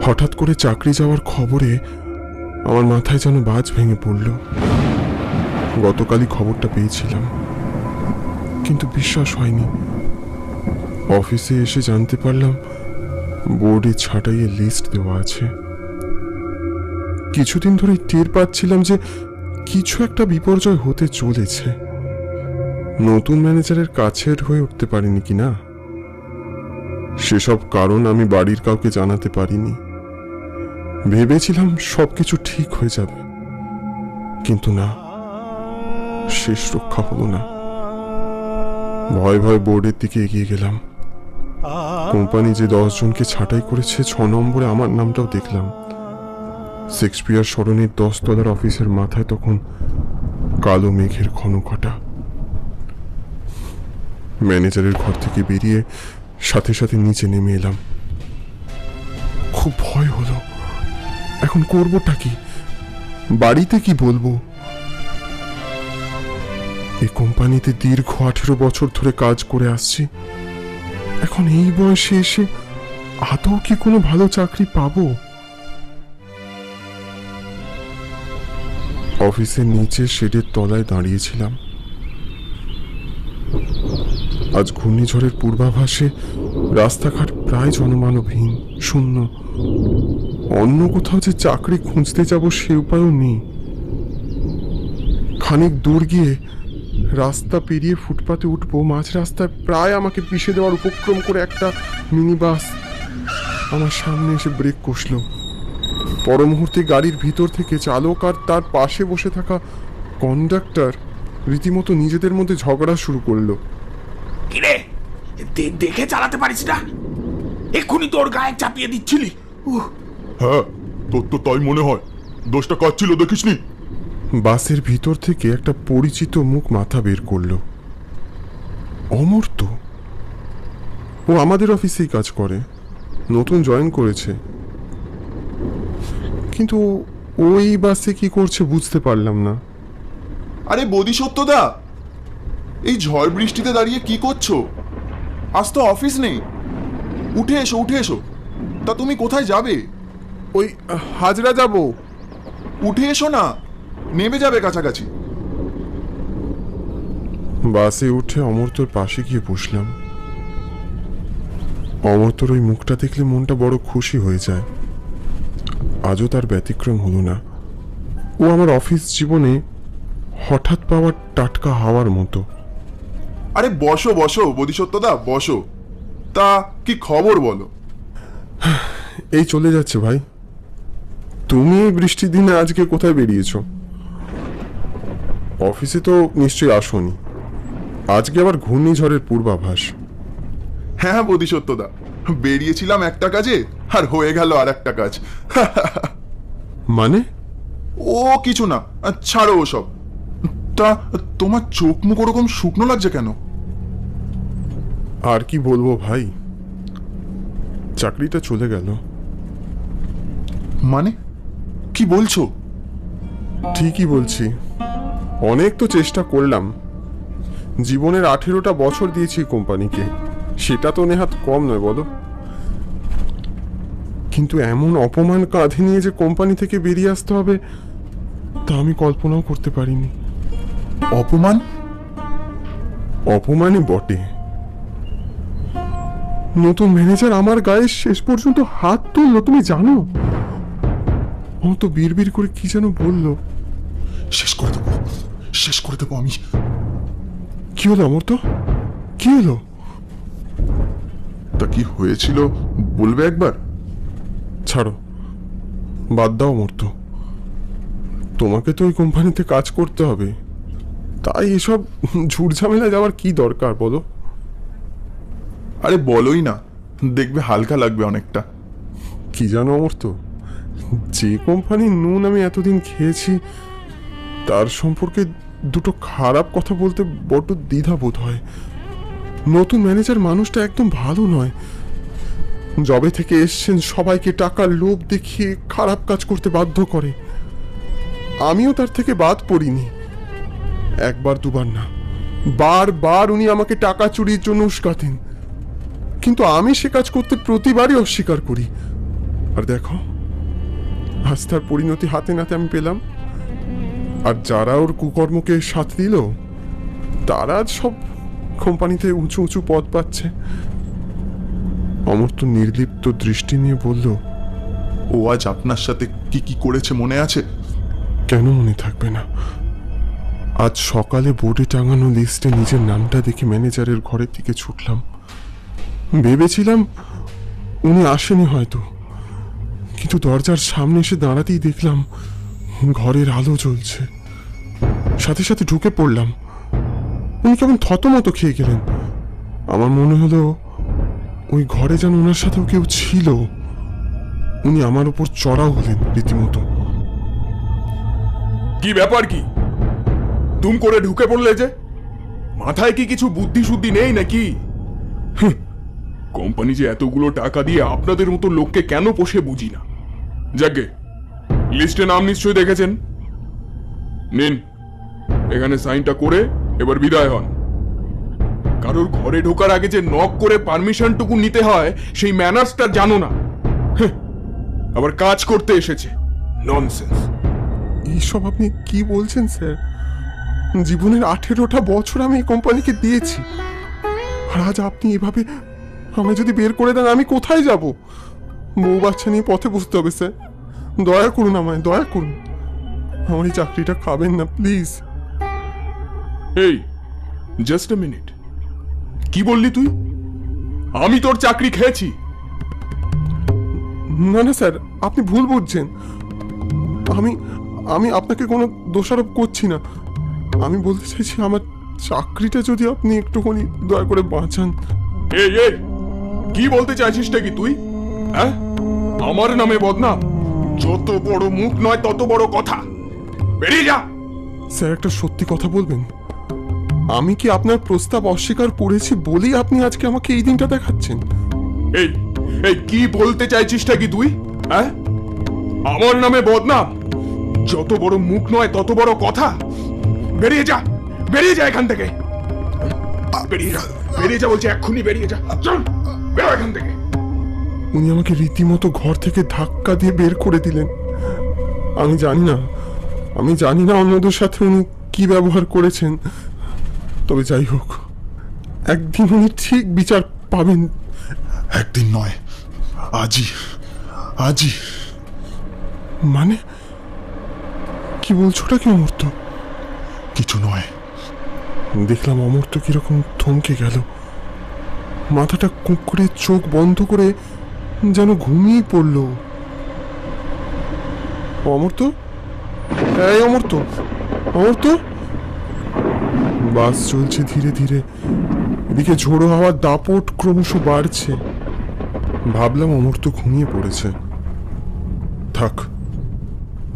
হঠাৎ করে চাকরি যাওয়ার খবরে আমার মাথায় যেন বাজ ভেঙে পড়ল। গতকালই খবরটা পেয়েছিলাম, কিন্তু বিশ্বাস হয়নি। অফিসে এসে জানতে পারলাম বোর্ডে ছাঁটাইয়ের লিস্ট দেওয়া আছে। কিছুদিন ধরে টের পাচ্ছিলাম যে কিছু একটা বিপর্যয় হতে চলেছে। নতুন ম্যানেজারের কাছের হয়ে উঠতে পারিনি কিনা, সেসব কারণ আমি বাড়ির কাউকে জানাতে পারিনি। ভেবেছিলাম সবকিছু ঠিক হয়ে যাবে, কিন্তু না, শেষ রক্ষা হলো না। ভয় ভয় বোর্ডের দিকে এগিয়ে গেলাম। কোম্পানি যে 10 জনকে ছাঁটাই করেছে, 6 নম্বরে আমার নামটাও দেখলাম। শেক্সপিয়ার সরণির 10 তলার অফিসের মাথায় তখন কালো মেঘের ঘন ঘটা। ম্যানেজারের ঘর থেকে বেরিয়ে সাথে সাথে নিচে নেমে এলাম। খুব ভয় হলো। এখন করবোটা কি? বাড়িতে কি বলবো? এই কোম্পানিতে দীর্ঘ 18 বছর ধরে কাজ করে আসছি। এখন এই বয়সে এসে আদৌ কি কোনো ভালো চাকরি পাবো? অফিসের নিচে শেডের তলায় দাঁড়িয়েছিলাম। আজ ঘূর্ণিঝড়ের পূর্বাভাসে রাস্তাঘাট প্রায় জনমানবহীন, শূন্য। অন্য কোথাও যে চাকরি খুঁজতে যাব সে উপায়ও নেই। খানিক দূর গিয়ে রাস্তা পেরিয়ে ফুটপাতে উঠবো, মাঝ রাস্তায় প্রায় আমাকে পিষে দেওয়ার উপক্রম করে একটা মিনি বাস আমার সামনে এসে ব্রেক কষল। পর মুহূর্তে গাড়ির ভিতর থেকে চালক আর তার পাশে বসে থাকা কন্ডাক্টর রীতিমতো নিজেদের মধ্যে ঝগড়া শুরু করলো। কিরে, দেখে চালাতে পারিস না? এক্ষুনি তোর গায়ে চাপিয়ে দিচ্ছিলি। হ্যাঁ, তোর তো তাই মনে হয়। দোষটা কাজ ছিল দেখিসনি? বাসের ভিতর থেকে একটা পরিচিত মুখ মাথা বের করলো। অমর্ত্য। ও আমাদের অফিসেই কাজ করে, নতুন জয়েন করেছে। কিন্তু ওই বাসে কি করছে বুঝতে পারলাম না। আরে বোধিসত্ত্বদা, এই ঝড় বৃষ্টিতে দাঁড়িয়ে কি করছো? আজ তো অফিস নেই। উঠে এসো, উঠে এসো। তা তুমি কোথায় যাবে? ওই হাজরা যাব। উঠে এসো না, নেমে যাবে কাছাকাছি। বাসে উঠে অমর্ত্যর পাশে গিয়ে বসলাম। অমর্ত্যর ওই মুখটা দেখলে মনটা বড় খুশি হয়ে যায়। আজও তার ব্যতিক্রম হলো না। ও আমার অফিস জীবনে হঠাৎ পাওয়া টাটকা হাওয়ার মতো। আরে বসো বসো বোধিসত্ত্বদা, বসো। তা কি খবর বলো? এই চলে যাচ্ছে ভাই। তুমি এই বৃষ্টির দিনে আজকে কোথায় বেরিয়েছো? অফিসে তো নিশ্চয়ই আসোনি। আজকে আবার ঘূর্ণিঝড়ের পূর্বাভাস। হ্যাঁ বোধিসত্ত্বদা, বেরিয়েছিলাম একটা কাজে আর হয়ে গেল আর একটা কাজ। মানে? ও কিছু না, ছাড়ো ওসব। তা তোমার চোখ মুখ ওরকম শুকনো লাগছে কেন? আর কি বলবো ভাই, চাকরিটা চলে গেল। মানে কি বলছো? ঠিকই বলছি। অনেক তো চেষ্টা করলাম। জীবনের 18টা বছর দিয়েছি কোম্পানিকে, সেটা তো নেহাত কম নয় বলো। কিন্তু এমন অপমান কাঁধে নিয়ে যে কোম্পানি থেকে বেরিয়ে আসতে হবে তা আমি কল্পনাও করতে পারিনি। অপমান? অপমানই বটে। নতুন ম্যানেজার আমার গায়ে শেষ পর্যন্ত হাত তুললো, তুমি জানো? ও তো বিড়বিড় করে কি যেন বললো। শেষ করে দেবো, শেষ করে দেবো আমি। কি হলো অমর্ত্য? কি হলো? তা কি হয়েছিল বলবে একবার? ছাড়ো, বাদ দাও অমর্ত্য। তোমাকে তো ওই কোম্পানিতে কাজ করতে হবে, তাই এসব ঝুটঝামেলা যাওয়ার কি দরকার বলো? আরে বলোই না, দেখবে হালকা লাগবে অনেকটা। কি জানো অমর্ত্য, যে কোম্পানির নুন আমি এতদিন খেয়েছি তার সম্পর্কে দুটো খারাপ কথা বলতে বড্ড দ্বিধা বোধ হয়। নতুন ম্যানেজার মানুষটা একদম ভালো নয়। জবে থেকে এসছেন সবাইকে টাকার লোভ দেখিয়ে খারাপ কাজ করতে বাধ্য করে। আমিও তার থেকে বাদ পড়িনি। একবার দুবার না, বারবার উনি আমাকে টাকা চুরির জন্য উস্কাতেন, কিন্তু আমি সে কাজ করতে প্রতিবারই অস্বীকার করি। আর দেখো, আজ তার পরিণতি হাতে নাতে আমি পেলাম। আর যারা ওর কুকর্মকে সাথ দিল, তারা আজ সব কোম্পানিতে উঁচু উঁচু পদ পাচ্ছে। অমর্ত্য নির্লিপ্ত দৃষ্টি নিয়ে বলল, ও আজ আপনার সাথে কি কি করেছে মনে আছে? কেন মনে থাকবে না? আজ সকালে বোর্ডে টাঙানো লিস্টে নিজের নামটা দেখে ম্যানেজারের ঘরের দিকে ছুটলাম। ভেবেছিলাম উনি আসেনি হয়তো, কিন্তু দরজার সামনে এসে দাঁড়াতেই দেখলাম ঘরের আলো জ্বলছে। সাথে সাথে ঢুকে পড়লাম। উনি কেমন থতমত খেয়ে গেলেন। আমার মনে হলো ওই ঘরে যেন ওনার সাথেও কেউ ছিল। উনি আমার উপর চড়াও হলেন রীতিমতো। কি ব্যাপার? কি দুম করে ঢুকে পড়লে যে? মাথায় কি কিছু বুদ্ধি শুদ্ধি নেই নাকি? কোম্পানি যে এতগুলো টাকা দিয়ে আপনাদের মতো লোককে কেন পোষে বুঝি না। যাকে লিস্টে নাম নিশ্চয়ই দেখেছেন। নিন, এখানে সাইনটা করে এবার বিদায় হন। কারোর ঘরে ঢোকার আগে যে নক করে পারমিশনটুকু নিতে হয়, সেই ম্যানার্সটা জানো না। আবার কাজ করতে এসেছে, ননসেন্স। এইসব আপনি কি বলছেন স্যার? জীবনের 18টা বছর আমি এই কোম্পানিকে দিয়েছি, আর আজ আপনি এভাবে আমায় যদি বের করে দেন, আমি কোথায় যাব? বউ বাচ্চা নিয়ে পথে বসতে হবে স্যার। দয়া করুন, আমায় দয়া করুন। আমার এই চাকরিটা খাবেন না প্লিজ। এই, জাস্ট আ মিনিট। কি বললি তুই? আমি তোর চাকরি খেয়েছি? না না স্যার, আপনি ভুল বুঝছেন। আমি আমি আপনাকে কোনো দোষারোপ করছি না। আমি বলতে চাইছি, আমার চাকরিটা যদি আপনি একটুখানি দয়া করে বাঁচান। এই এই, কি বলতে চাইছিসটা কি তুই? হ্যাঁ, আমার নামে বদনাম? যত বড় মুখ নয় তত বড় কথা। বেরিয়ে যা। স্যার, একটা সত্যি কথা বলবেন? আমি কি আপনার প্রস্তাব অস্বীকার করেছি বলেই আপনি আজকে আমাকে এই দিনটা দেখাচ্ছেন? এই এই, কি বলতে চাইছিসটা কি তুই? হ্যাঁ, আমার নামে বদনাম? যত বড় মুখ নয় তত বড় কথা। বেরিয়ে যা, বেরিয়ে যা এখান থেকে। বেরিয়ে যা, বেরিয়ে যা বলছি, এক্ষুনি বেরিয়ে যা। চল, বেরো এখান থেকে। উনি আমাকে রীতিমতো ঘর থেকে ধাক্কা দিয়ে বের করে দিলেন। আমি জানি না অন্যদের সাথে উনি কি ব্যবহার করেছেন। তবে যাই হোক, একদিন উনি ঠিক বিচার পাবেন। একদিন নয়, আজই, আজই। মানে কি বলছো ওটা কি অমর্ত্য? কিছু নয়। দেখলাম অমর্ত্য কিরকম থমকে গেল। মাথাটা কুঁকড়ে চোখ বন্ধ করে যেন ঘুমিয়ে পড়ল। অমর্ত্য, এই অমর্ত্য, অমর্ত্য। বাস চলছে ধীরে ধীরে। এদিকে ঝোড়ো হাওয়ার দাপট ক্রমশ বাড়ছে। ভাবলাম অমর্ত্য ঘুমিয়ে পড়েছে। থাক,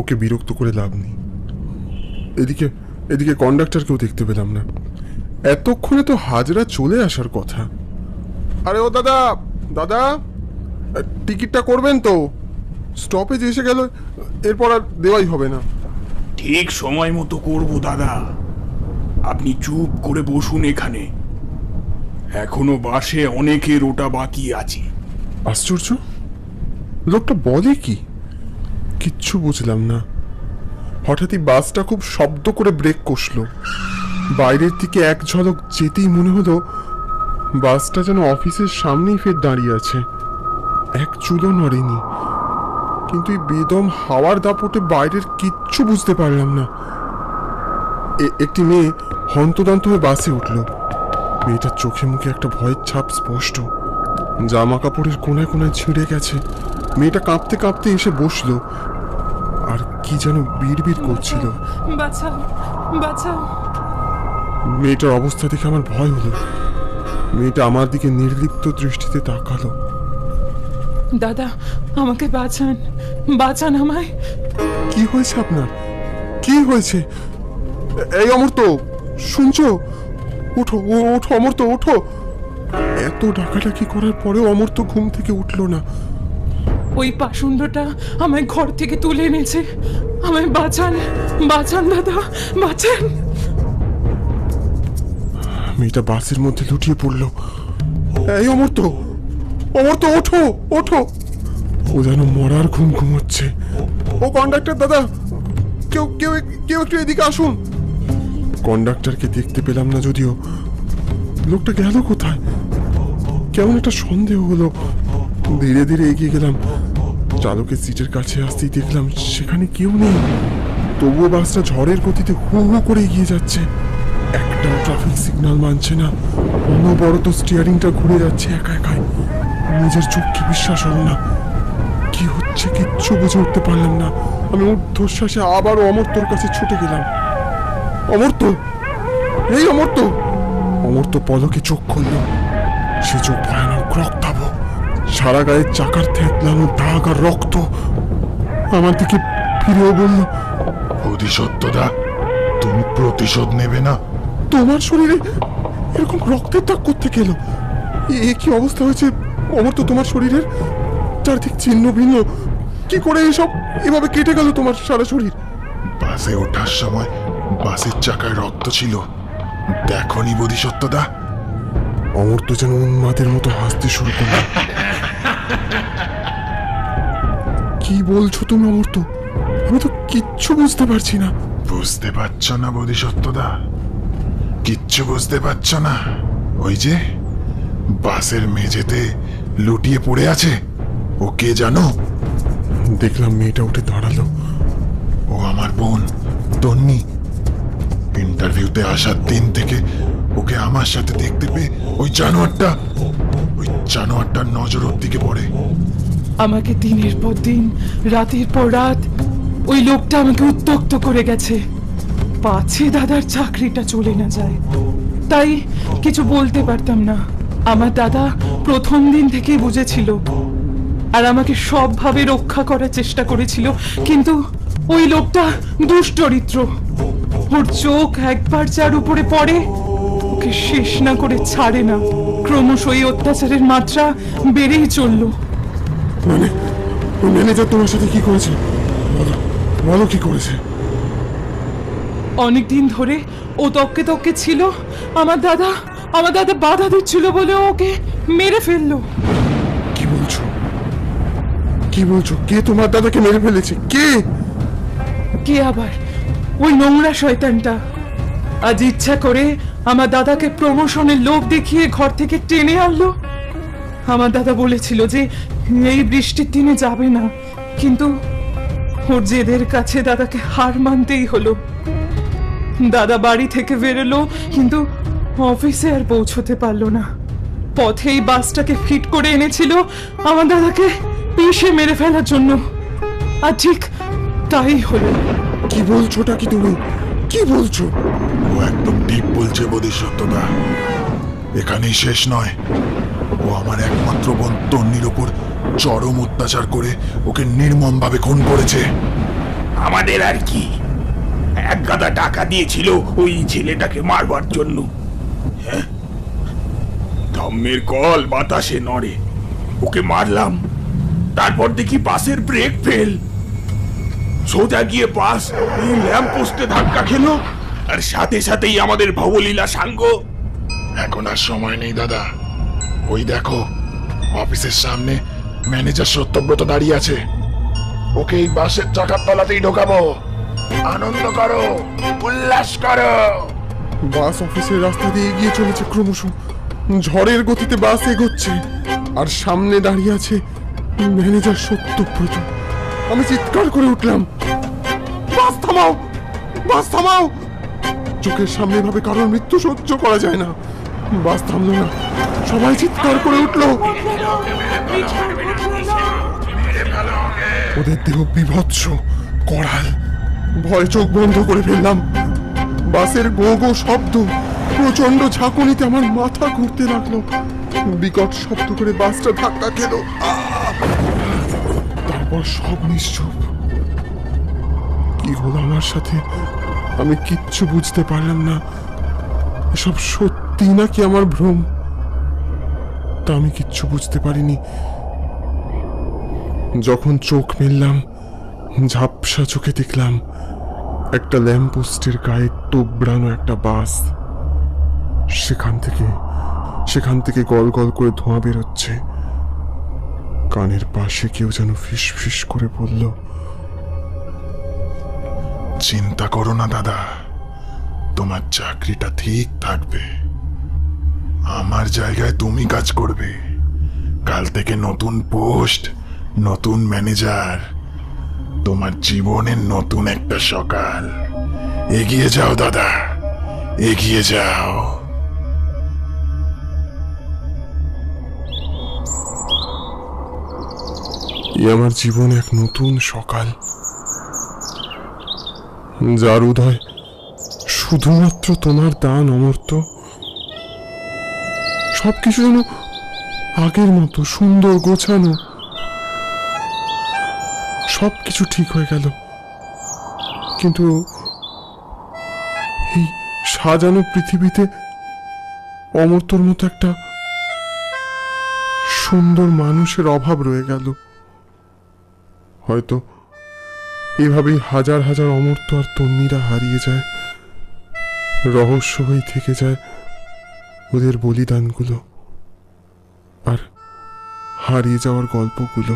ওকে বিরক্ত করে লাভ নেই। এদিকে এদিকে কন্ডাক্টরকেও দেখতে পেলাম না। এতক্ষণে তো হাজরা চলে আসার কথা। আরে ও দাদা, দাদা, টিকিটটা করবেন তো? স্টপেজ এসে গেল, এরপর আর দেওয়াই হবে না। ঠিক সময় মতো করবো দাদা। আপনি চুপ করে বসুন এখানে। এখনো বাসে অনেকের ওটা বাকি আছে। আশ্চর্য, লোকটা বলে কি? কিচ্ছু বুঝলাম না। হঠাৎই বাসটা খুব শব্দ করে ব্রেক কষলো। বাইরের দিকে এক ঝলক যেতেই মনে হলো বাসটা যেন অফিসের সামনেই ফের দাঁড়িয়ে আছে, এক চুলও নড়েনি। কিন্তু এই বেদম হাওয়ার দাপটে বাইরের কিচ্ছু বুঝতে পারলাম না। একটি মেয়ে হন্তদন্ত হয়ে বাসে উঠল। মেয়েটার চোখে মুখে একটা ভয়ের ছাপ স্পষ্ট। জামা কাপড়ের কোনায় কোনায় ছিঁড়ে গেছে। মেয়েটা কাঁপতে কাঁপতে এসে বসলো আর কি যেন বিড়বিড় করছিল। বাঁচাও, বাঁচাও। মেয়েটার অবস্থা দেখে আমার ভয় হলো। মেয়েটা আমার দিকে নির্লিপ্ত দৃষ্টিতে তাকালো। দাদা, আমাকে বাঁচান, বাঁচান আমায়। কি হয়েছে আপনার? কি হয়েছে? এই অমর্ত্য, শুনছো? ওঠো, ওঠো অমর্ত্য, ওঠো। এত ডাকাডাকি করার পরেও অমর্ত্য ঘুম থেকে উঠলো না। ওই পাষণ্ডটা আমায় ঘর থেকে তুলে এনেছে। আমায় বাঁচান, বাঁচান দাদা, বাঁচান। মেয়েটা বাসের মধ্যে লুটিয়ে পড়লো। এই অমর্ত্য, অমর্ত্য, ওঠো, ওঠো। ও যেন মরার ঘুম ঘুমোচ্ছে। ও কন্ডাক্টর দাদা, কেউ কেউ কেউ একটু এদিকে আসুন। কন্ডাক্টরকে দেখতে পেলাম না যদিও, লোকটা গেল কোথায়? কেমন একটা সন্দেহ হলো। ধীরে ধীরে এগিয়ে গেলাম। চালকের সিটের কাছে আসতেই দেখলাম সেখানে কেউ নেই। তবুও বাসটা ঝড়ের গতিতে হু হু করে এগিয়ে যাচ্ছে। একটাও ট্রাফিক সিগন্যাল মানছে না। অনবরত স্টিয়ারিংটা ঘুরে যাচ্ছে একা একাই। নিজের চোখকে বিশ্বাস হলো না। কি হচ্ছে কিচ্ছু বুঝে উঠতে পারলাম না। আমি ঊর্ধ্বশ্বাসে আবার অমর্ত্যর কাছে ছুটে গেলাম। অমর্ত্য, এই অমর্ত্য! অমর্ত্য পলকে চোখ খুলল। সে চোখ ভয়ানক রক্তাভ, সারা গায়ে চাকার থেতলানো দাগ আর রক্ত। আমার দিকে ফিরেও বলল, অধিসত্যদা, তুমি প্রতিশোধ নেবে না? তোমার শরীরে এরকম রক্তের দাগ কোত্থেকে এলো? এ কি অবস্থা হয়েছে অমর্ত্য তোমার শরীরের? চারদিক ছিন্ন ভিন্ন। কি করে এসব এভাবে কেটে গেল তোমার সারা শরীর? বাসে ওঠার সময় বাসের চাকায় রক্ত ছিল, দেখনি বোধিসত্ত্বদা? অমর্ত্য যেন উন্মাদের মতো হাসতে শুরু করল। কি বলছো তুমি অমর্ত্য? আমি তো কিচ্ছু বুঝতে পারছি না। বুঝতে পারছ না বোধিসত্ত্বদা? কিচ্ছু বুঝতে পারছ না? ওই যে বাসের মেঝেতে লুটিয়ে পড়ে আছে, ও কে জানো? দেখলাম মেয়েটা উঠে দাঁড়ালো। ও আমার বোন তন্নি। ইন্টারভিউতে আসার দিন থেকে ওকে আমার সাথে দেখতে পেয়ে ওই জানোয়ারটার নজর ওর দিকে পড়ে। আমাকে দিনের পর দিন, রাতের পর রাত ওই লোকটা আমাকে উত্ত্যক্ত করে গেছে। পাছে দাদার চাকরিটা চলে না যায়, তাই কিছু বলতে পারতাম না। আমার দাদা প্রথম দিন থেকেই বুঝেছিল আর আমাকে সবভাবে রক্ষা করার চেষ্টা করেছিল, কিন্তু ওই লোকটা দুশ্চরিত্র। ওর চোখ একবার যার উপরে পড়ে ওকে শেষ না করে ছাড়ে না। ক্রমশ এই অত্যাচারের মাত্রা বেড়েই চলল। মানে ওই ম্যানেজার তোমার সাথে কি করেছে? বলো, বলো কি করেছে? অনেকদিন ধরে ও তককে তককে ছিল। আমার দাদা বাধা দিচ্ছিল বলে ওকে মেরে ফেললো। কি বলছো? কি বলছো? কে তোমার দাদাকে মেরে ফেলেছে? কে? কে আবার? ওই নোংরা শয়তানটা আজ ইচ্ছা করে আমার দাদাকে প্রমোশনের লোভ দেখিয়ে ঘর থেকে টেনে আনলো। আমার দাদা বলেছিল যে এই বৃষ্টির দিনে যাবে না, কিন্তু ওর জেদের কাছে দাদাকে হার মানতেই হলো। দাদা বাড়ি থেকে বেরোলো, কিন্তু অফিসে আর পৌঁছতে পারলো না। পথেই বাসটাকে ফিট করে এনেছিল আমার দাদাকে পিষে মেরে ফেলার জন্য, আর ঠিক তাই হলো। কি বলছোটা কি তুমি? কি বলছো? ও একদম ঠিক বলছে বোধিসত্ত্বদা। এখানেই শেষ নয়। ও আমার একমাত্র বোন তন্নির ওপর চরম অত্যাচার করে ওকে নির্মমভাবে খুন করেছে। আমাদের আর কি, এক গাদা টাকা দিয়েছিল ওই ছেলেটাকে মারবার জন্য। হ্যাঁ, ধম্মের কল বাতাসে নড়ে, ওকে মারলাম। তারপর দেখি বাসের ব্রেক ফেল, সোজা গিয়ে বাস এই ল্যাম্প পোস্টে ধাক্কা খেলো, আর সাথে সাথেই আমাদের ভবলীলা সাঙ্গ। এখন আর সময় নেই দাদা। ওই দেখো, অফিসের সামনে ম্যানেজার সত্যব্রত দাঁড়িয়ে আছে। ওকে এই বাসের চাকার তলাতেই ঢোকাবো। আনন্দ করো, উল্লাস করো। বাস অফিসের রাস্তা দিয়ে এগিয়ে চলেছে ক্রমশ। ঝড়ের গতিতে বাস এগোচ্ছে, আর সামনে দাঁড়িয়ে আছে ম্যানেজার সত্যব্রত। আমি চিৎকার করে উঠলাম, বাস থামাও, বাস থামাও! চোখের সামনে ভাবে কারোর মৃত্যু সহ্য করা যায় না। বাস থামলো না, সবাই চিৎকার করে উঠলো। ওদের দেহ বিভৎস, করাল। ভয় চোখ বন্ধ করে ফেললাম। বাসের গো গো শব্দ, প্রচন্ড ঝাঁকুনিতে আমার মাথা ঘুরতে লাগলো। বিকট শব্দ করে বাসটা ধাক্কা খেলো। তারপর সব নিশ্চুপ। কি হলো আমার সাথে আমি কিচ্ছু বুঝতে পারলাম না। এসব সত্যি নাকি আমার ভ্রম, তা আমি কিচ্ছু বুঝতে পারিনি। যখন চোখ মেললাম, ঝাপসা চোখে দেখলাম একটা ল্যাম্পপোস্টের গায়ে তোবড়ানো একটা বাস। সেখান থেকে গল গল করে ধোঁয়া বেরোচ্ছে। কানের পাশে কেউ যেন ফিস ফিস করে বলল, চিন্তা করো না দাদা, তোমার চাকরিটা ঠিক থাকবে। আমার জায়গায় তুমি কাজ করবে। কাল থেকে নতুন পোস্ট, নতুন ম্যানেজার, তোমার জীবনের নতুন একটা সকাল। এগিয়ে যাও দাদা, এগিয়ে যাও। আমার জীবনে এক নতুন সকাল, যার উদয় শুধুমাত্র তোমার দান অমর্ত্য। সবকিছু যেন আগের মতো সুন্দর গোছানো, সবকিছু ঠিক হয়ে গেল। কিন্তু এই সাজানো পৃথিবীতে অমর্ত্যর মতো একটা সুন্দর মানুষের অভাব রয়ে গেল। হয়তো এভাবেই হাজার হাজার অমর্ত্য আর তন্মীরা হারিয়ে যায়, রহস্য হয়ে থেকে যায় ওদের বলিদানগুলো আর হারিয়ে যাওয়ার গল্পগুলো।